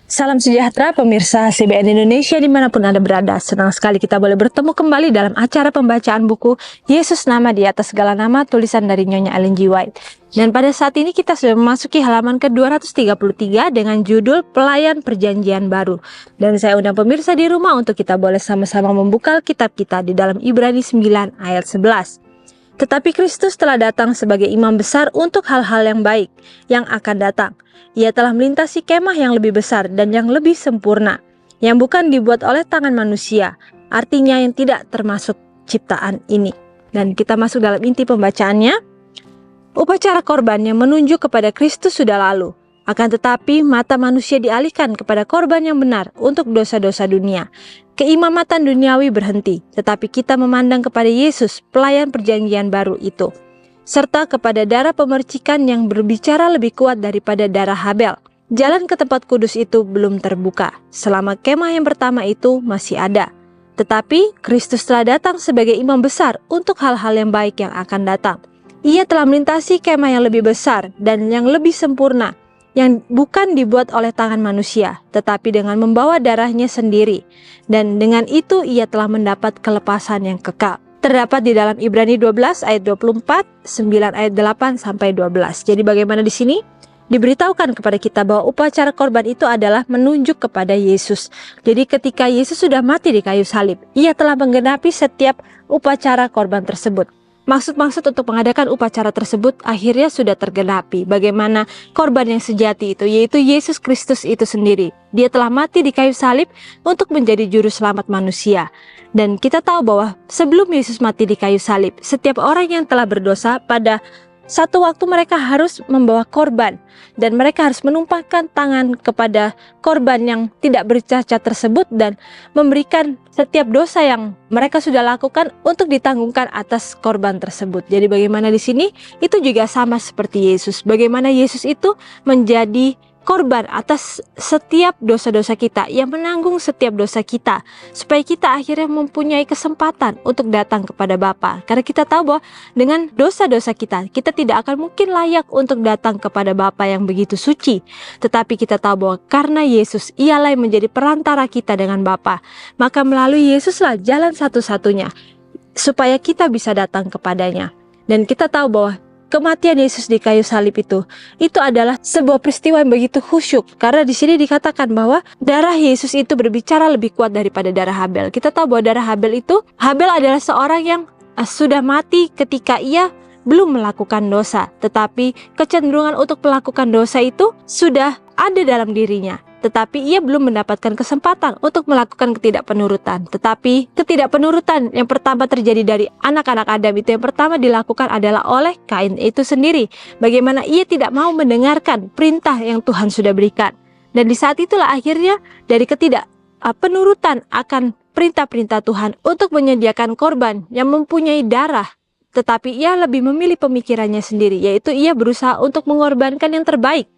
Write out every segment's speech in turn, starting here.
Salam sejahtera pemirsa CBN Indonesia dimanapun Anda berada. Senang sekali kita boleh bertemu kembali dalam acara pembacaan buku Yesus Nama di Atas Segala Nama, tulisan dari Nyonya Ellen G. White. Dan pada saat ini kita sudah memasuki halaman ke-233 dengan judul Pelayan Perjanjian Baru. Dan saya undang pemirsa di rumah untuk kita boleh sama-sama membuka kitab kita di dalam Ibrani 9 ayat 11. Tetapi Kristus telah datang sebagai imam besar untuk hal-hal yang baik yang akan datang. Ia telah melintasi kemah yang lebih besar dan yang lebih sempurna, yang bukan dibuat oleh tangan manusia, artinya yang tidak termasuk ciptaan ini. Dan kita masuk dalam inti pembacaannya. Upacara korban yang menunjuk kepada Kristus sudah lalu, akan tetapi mata manusia dialihkan kepada korban yang benar untuk dosa-dosa dunia. Keimamatan duniawi berhenti, tetapi kita memandang kepada Yesus, pelayan perjanjian baru itu, serta kepada darah pemercikan yang berbicara lebih kuat daripada darah Habel. Jalan ke tempat kudus itu belum terbuka, selama kemah yang pertama itu masih ada. Tetapi Kristus telah datang sebagai imam besar untuk hal-hal yang baik yang akan datang. Ia telah melintasi kemah yang lebih besar dan yang lebih sempurna, yang bukan dibuat oleh tangan manusia, tetapi dengan membawa darahnya sendiri. Dan dengan itu ia telah mendapat kelepasan yang kekal. Terdapat di dalam Ibrani 12 ayat 24, 9 ayat 8 sampai 12. Jadi bagaimana di sini? Diberitahukan kepada kita bahwa upacara korban itu adalah menunjuk kepada Yesus. Jadi ketika Yesus sudah mati di kayu salib, ia telah menggenapi setiap upacara korban tersebut. Maksud-maksud untuk mengadakan upacara tersebut akhirnya sudah tergenapi. Bagaimana korban yang sejati itu, yaitu Yesus Kristus itu sendiri. Dia telah mati di kayu salib untuk menjadi juru selamat manusia. Dan kita tahu bahwa sebelum Yesus mati di kayu salib, setiap orang yang telah berdosa pada satu waktu mereka harus membawa korban, dan mereka harus menumpahkan tangan kepada korban yang tidak bercacat tersebut dan memberikan setiap dosa yang mereka sudah lakukan untuk ditanggungan atas korban tersebut. Jadi bagaimana di sini itu juga sama seperti Yesus. Bagaimana Yesus itu menjadi korban atas setiap dosa-dosa kita, yang menanggung setiap dosa kita, supaya kita akhirnya mempunyai kesempatan untuk datang kepada Bapa. Karena kita tahu bahwa dengan dosa-dosa kita, kita tidak akan mungkin layak untuk datang kepada Bapa yang begitu suci. Tetapi kita tahu bahwa karena Yesus, ialah yang menjadi perantara kita dengan Bapa, maka melalui Yesuslah jalan satu-satunya supaya kita bisa datang kepadanya. Dan kita tahu bahwa kematian Yesus di kayu salib itu adalah sebuah peristiwa yang begitu khusyuk, karena di sini dikatakan bahwa darah Yesus itu berbicara lebih kuat daripada darah Habel. Kita tahu bahwa darah Habel adalah seorang yang sudah mati ketika ia belum melakukan dosa, tetapi kecenderungan untuk melakukan dosa itu sudah ada dalam dirinya. Tetapi ia belum mendapatkan kesempatan untuk melakukan ketidakpenurutan. Tetapi ketidakpenurutan yang pertama terjadi dari anak-anak Adam itu, yang pertama dilakukan adalah oleh Kain itu sendiri. Bagaimana ia tidak mau mendengarkan perintah yang Tuhan sudah berikan. Dan di saat itulah akhirnya dari ketidakpenurutan akan perintah-perintah Tuhan untuk menyediakan korban yang mempunyai darah. Tetapi ia lebih memilih pemikirannya sendiri, yaitu ia berusaha untuk mengorbankan yang terbaik,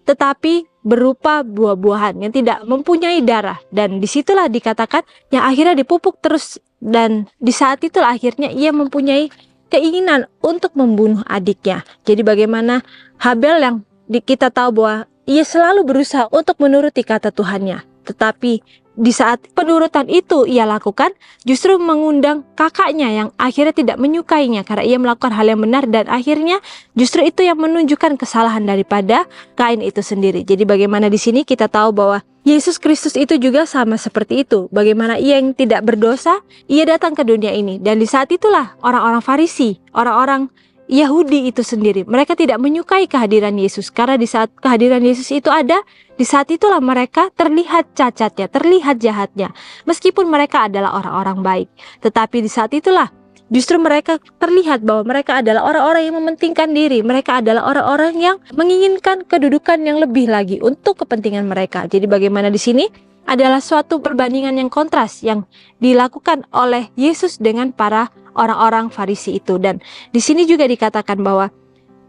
tetapi berupa buah-buahan yang tidak mempunyai darah. Dan disitulah dikatakan yang akhirnya dipupuk terus, dan di saat itulah akhirnya ia mempunyai keinginan untuk membunuh adiknya. Jadi bagaimana Habel yang kita tahu bahwa ia selalu berusaha untuk menuruti kata Tuhannya, tetapi di saat penurutan itu ia lakukan, justru mengundang kakaknya yang akhirnya tidak menyukainya karena ia melakukan hal yang benar, dan akhirnya justru itu yang menunjukkan kesalahan daripada Kain itu sendiri. Jadi bagaimana di sini kita tahu bahwa Yesus Kristus itu juga sama seperti itu. Bagaimana ia yang tidak berdosa, ia datang ke dunia ini, dan di saat itulah orang-orang Farisi, orang-orang Yahudi itu sendiri, mereka tidak menyukai kehadiran Yesus, karena di saat kehadiran Yesus itu ada, di saat itulah mereka terlihat cacatnya, terlihat jahatnya, meskipun mereka adalah orang-orang baik. Tetapi di saat itulah justru mereka terlihat bahwa mereka adalah orang-orang yang mementingkan diri, mereka adalah orang-orang yang menginginkan kedudukan yang lebih lagi untuk kepentingan mereka. Jadi bagaimana di sini adalah suatu perbandingan yang kontras yang dilakukan oleh Yesus dengan para orang-orang Farisi itu. Dan di sini juga dikatakan bahwa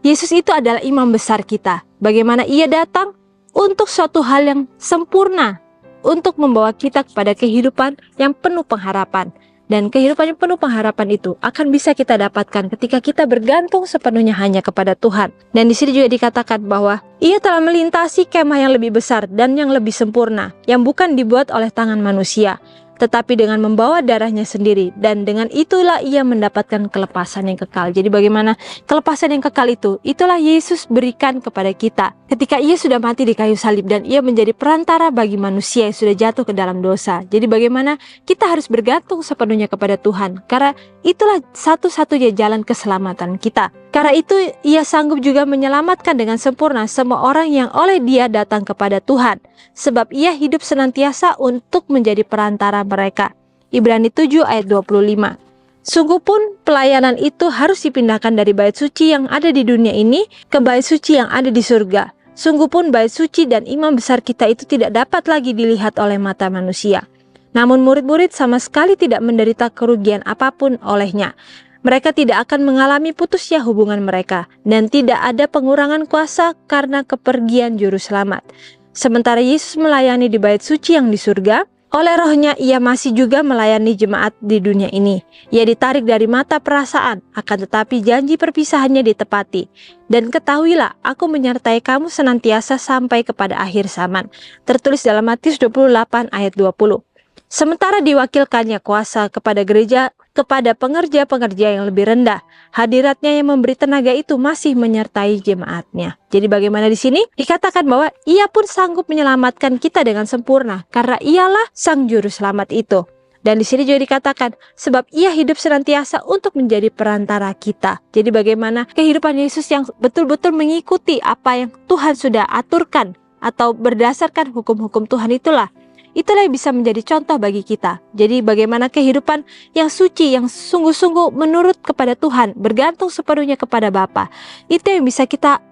Yesus itu adalah imam besar kita. Bagaimana ia datang untuk suatu hal yang sempurna, untuk membawa kita kepada kehidupan yang penuh pengharapan. Dan kehidupan yang penuh pengharapan itu akan bisa kita dapatkan ketika kita bergantung sepenuhnya hanya kepada Tuhan. Dan di sini juga dikatakan bahwa Ia telah melintasi kemah yang lebih besar dan yang lebih sempurna, yang bukan dibuat oleh tangan manusia, tetapi dengan membawa darahnya sendiri, dan dengan itulah Ia mendapatkan kelepasan yang kekal. Jadi bagaimana kelepasan yang kekal itu? Itulah Yesus berikan kepada kita ketika Ia sudah mati di kayu salib dan Ia menjadi perantara bagi manusia yang sudah jatuh ke dalam dosa. Jadi bagaimana kita harus bergantung sepenuhnya kepada Tuhan, karena itulah satu-satunya jalan keselamatan kita. Karena itu Ia sanggup juga menyelamatkan dengan sempurna semua orang yang oleh Dia datang kepada Tuhan, sebab Ia hidup senantiasa untuk menjadi perantara mereka. Ibrani 7 ayat 25. Sungguh pun pelayanan itu harus dipindahkan dari bait suci yang ada di dunia ini ke bait suci yang ada di surga. Sungguh pun bait suci dan imam besar kita itu tidak dapat lagi dilihat oleh mata manusia. Namun murid-murid sama sekali tidak menderita kerugian apapun olehnya. Mereka tidak akan mengalami putusnya hubungan mereka, dan tidak ada pengurangan kuasa karena kepergian juru selamat. Sementara Yesus melayani di bait suci yang di surga, oleh Roh-Nya Ia masih juga melayani jemaat di dunia ini. Ia ditarik dari mata perasaan, akan tetapi janji perpisahannya ditepati. Dan ketahuilah, aku menyertai kamu senantiasa sampai kepada akhir zaman. Tertulis dalam Matius 28 ayat 20. Sementara diwakilkannya kuasa kepada gereja, kepada pengerja-pengerja yang lebih rendah, hadiratnya yang memberi tenaga itu masih menyertai jemaatnya. Jadi bagaimana di sini? Dikatakan bahwa Ia pun sanggup menyelamatkan kita dengan sempurna, karena Ialah Sang Juru Selamat itu. Dan di sini juga dikatakan, sebab Ia hidup senantiasa untuk menjadi perantara kita. Jadi bagaimana kehidupan Yesus yang betul-betul mengikuti apa yang Tuhan sudah aturkan, atau berdasarkan hukum-hukum Tuhan itulah yang bisa menjadi contoh bagi kita. Jadi bagaimana kehidupan yang suci, yang sungguh-sungguh menurut kepada Tuhan, bergantung sepenuhnya kepada Bapa. Itu yang bisa kita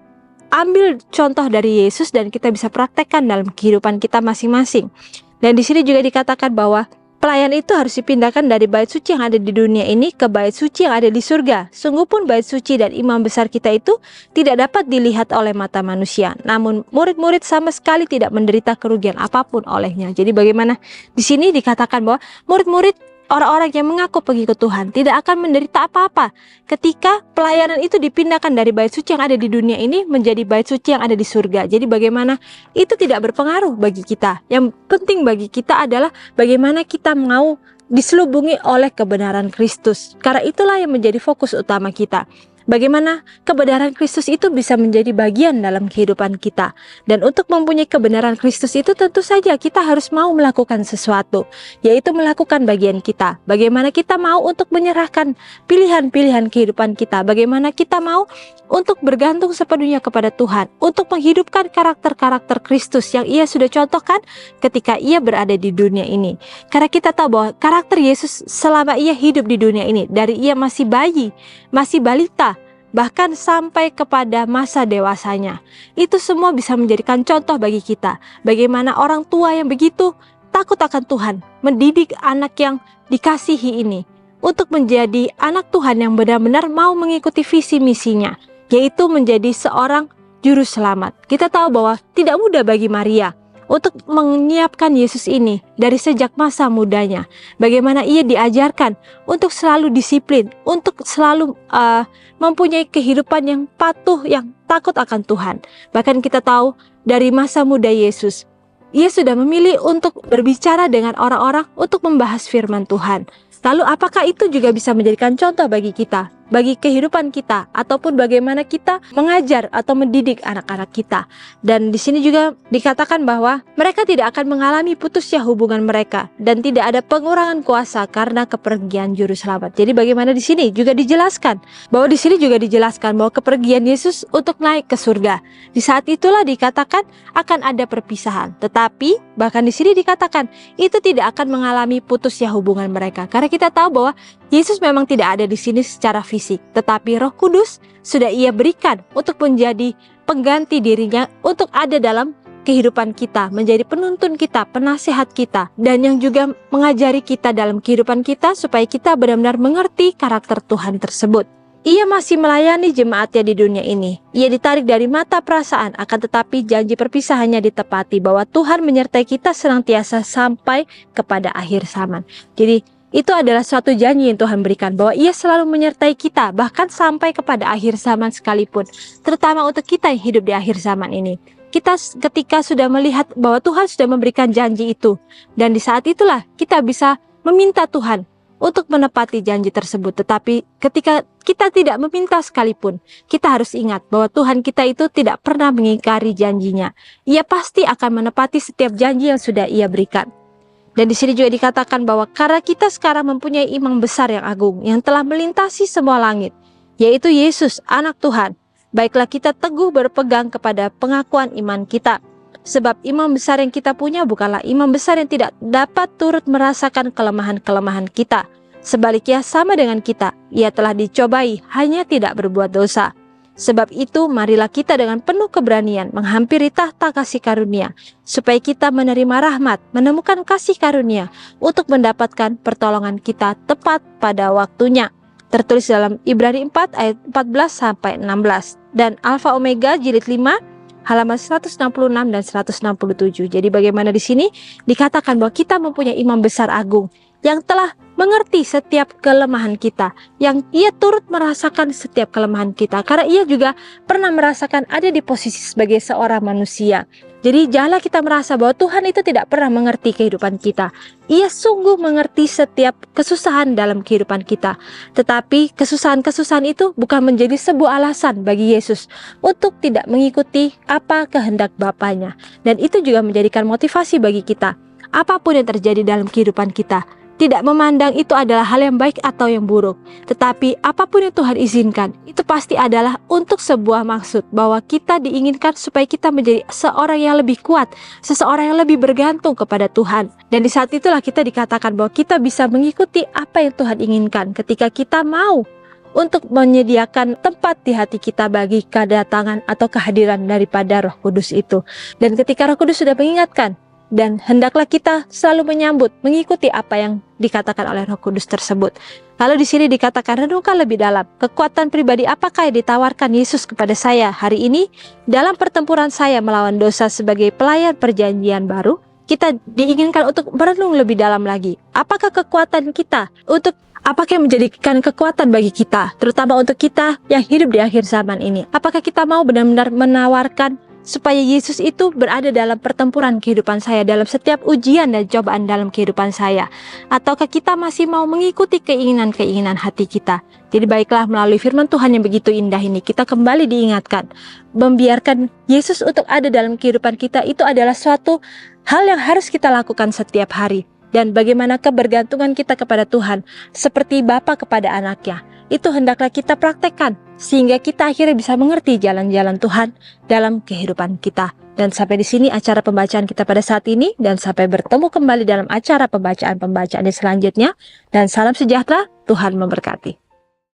ambil contoh dari Yesus dan kita bisa praktekkan dalam kehidupan kita masing-masing. Dan di sini juga dikatakan bahwa pelayan itu harus dipindahkan dari bait suci yang ada di dunia ini ke bait suci yang ada di surga. Sungguh pun bait suci dan imam besar kita itu tidak dapat dilihat oleh mata manusia. Namun murid-murid sama sekali tidak menderita kerugian apapun olehnya. Jadi bagaimana di sini dikatakan bahwa murid-murid, orang-orang yang mengaku pengikut Tuhan, tidak akan menderita apa-apa ketika pelayanan itu dipindahkan dari bait suci yang ada di dunia ini menjadi bait suci yang ada di surga. Jadi bagaimana itu tidak berpengaruh bagi kita. Yang penting bagi kita adalah bagaimana kita mau diselubungi oleh kebenaran Kristus. Karena itulah yang menjadi fokus utama kita. Bagaimana kebenaran Kristus itu bisa menjadi bagian dalam kehidupan kita. Dan untuk mempunyai kebenaran Kristus itu tentu saja kita harus mau melakukan sesuatu, yaitu melakukan bagian kita. Bagaimana kita mau untuk menyerahkan pilihan-pilihan kehidupan kita. Bagaimana kita mau untuk bergantung sepenuhnya kepada Tuhan, untuk menghidupkan karakter-karakter Kristus yang Ia sudah contohkan ketika Ia berada di dunia ini. Karena kita tahu bahwa karakter Yesus selama Ia hidup di dunia ini, dari Ia masih bayi, masih balita, bahkan sampai kepada masa dewasanya, itu semua bisa menjadikan contoh bagi kita. Bagaimana orang tua yang begitu takut akan Tuhan mendidik anak yang dikasihi ini untuk menjadi anak Tuhan yang benar-benar mau mengikuti visi misinya, yaitu menjadi seorang juru selamat. Kita tahu bahwa tidak mudah bagi Maria untuk menyiapkan Yesus ini dari sejak masa mudanya. Bagaimana ia diajarkan untuk selalu disiplin, untuk selalu mempunyai kehidupan yang patuh, yang takut akan Tuhan. Bahkan kita tahu dari masa muda Yesus, Ia sudah memilih untuk berbicara dengan orang-orang untuk membahas firman Tuhan. Lalu apakah itu juga bisa menjadikan contoh bagi kita, bagi kehidupan kita, ataupun bagaimana kita mengajar atau mendidik anak-anak kita? Dan di sini juga dikatakan bahwa mereka tidak akan mengalami putusnya hubungan mereka dan tidak ada pengurangan kuasa karena kepergian juru selamat. Jadi bagaimana di sini juga dijelaskan bahwa di sini juga dijelaskan bahwa kepergian Yesus untuk naik ke surga. Di saat itulah dikatakan akan ada perpisahan. Tetapi bahkan di sini dikatakan itu tidak akan mengalami putusnya hubungan mereka. Karena kita tahu bahwa Yesus memang tidak ada di sini secara fisik, tetapi Roh Kudus sudah Ia berikan untuk menjadi pengganti dirinya, untuk ada dalam kehidupan kita, menjadi penuntun kita, penasihat kita, dan yang juga mengajari kita dalam kehidupan kita supaya kita benar-benar mengerti karakter Tuhan tersebut. Ia masih melayani jemaatnya di dunia ini. Ia ditarik dari mata perasaan, akan tetapi janji perpisahannya ditepati bahwa Tuhan menyertai kita senantiasa sampai kepada akhir zaman. Jadi Itu adalah suatu janji yang Tuhan berikan bahwa Ia selalu menyertai kita bahkan sampai kepada akhir zaman sekalipun, terutama untuk kita yang hidup di akhir zaman ini. Kita ketika sudah melihat bahwa Tuhan sudah memberikan janji itu, dan di saat itulah kita bisa meminta Tuhan untuk menepati janji tersebut. Tetapi ketika kita tidak meminta sekalipun, kita harus ingat bahwa Tuhan kita itu tidak pernah mengingkari janjinya. Ia pasti akan menepati setiap janji yang sudah Ia berikan. Dan di sini juga dikatakan bahwa karena kita sekarang mempunyai imam besar yang agung, yang telah melintasi semua langit, yaitu Yesus, Anak Tuhan, baiklah kita teguh berpegang kepada pengakuan iman kita. Sebab imam besar yang kita punya bukanlah imam besar yang tidak dapat turut merasakan kelemahan-kelemahan kita. Sebaliknya sama dengan kita, ia telah dicobai, hanya tidak berbuat dosa. Sebab itu marilah kita dengan penuh keberanian menghampiri tahta kasih karunia, supaya kita menerima rahmat, menemukan kasih karunia untuk mendapatkan pertolongan kita tepat pada waktunya. Tertulis dalam Ibrani 4 ayat 14-16 dan Alfa Omega jilid 5 halaman 166 dan 167. Jadi bagaimana di sini dikatakan bahwa kita mempunyai imam besar agung yang telah mengerti setiap kelemahan kita, yang Ia turut merasakan setiap kelemahan kita, karena Ia juga pernah merasakan ada di posisi sebagai seorang manusia. Jadi janganlah kita merasa bahwa Tuhan itu tidak pernah mengerti kehidupan kita. Ia sungguh mengerti setiap kesusahan dalam kehidupan kita. Tetapi kesusahan-kesusahan itu bukan menjadi sebuah alasan bagi Yesus untuk tidak mengikuti apa kehendak Bapanya. Dan itu juga menjadikan motivasi bagi kita. Apapun yang terjadi dalam kehidupan kita, tidak memandang itu adalah hal yang baik atau yang buruk, tetapi apapun yang Tuhan izinkan, itu pasti adalah untuk sebuah maksud, bahwa kita diinginkan supaya kita menjadi seorang yang lebih kuat, seseorang yang lebih bergantung kepada Tuhan. Dan di saat itulah kita dikatakan bahwa kita bisa mengikuti apa yang Tuhan inginkan ketika kita mau untuk menyediakan tempat di hati kita bagi kedatangan atau kehadiran daripada Roh Kudus itu. Dan ketika Roh Kudus sudah mengingatkan, dan hendaklah kita selalu menyambut, mengikuti apa yang dikatakan oleh Roh Kudus tersebut. Lalu di sini dikatakan, renungkan lebih dalam, kekuatan pribadi apakah yang ditawarkan Yesus kepada saya hari ini dalam pertempuran saya melawan dosa sebagai pelayan perjanjian baru? Kita diinginkan untuk merenung lebih dalam lagi. Apakah kekuatan kita apakah yang menjadikan kekuatan bagi kita, terutama untuk kita yang hidup di akhir zaman ini? Apakah kita mau benar-benar menawarkan supaya Yesus itu berada dalam pertempuran kehidupan saya, dalam setiap ujian dan cobaan dalam kehidupan saya? Ataukah kita masih mau mengikuti keinginan-keinginan hati kita? Jadi baiklah, melalui firman Tuhan yang begitu indah ini, kita kembali diingatkan, membiarkan Yesus untuk ada dalam kehidupan kita itu adalah suatu hal yang harus kita lakukan setiap hari. Dan bagaimana kebergantungan kita kepada Tuhan, seperti Bapa kepada anaknya, itu hendaklah kita praktekkan, sehingga kita akhirnya bisa mengerti jalan-jalan Tuhan dalam kehidupan kita. Dan sampai di sini acara pembacaan kita pada saat ini, dan sampai bertemu kembali dalam acara pembacaan-pembacaan selanjutnya. Dan salam sejahtera, Tuhan memberkati.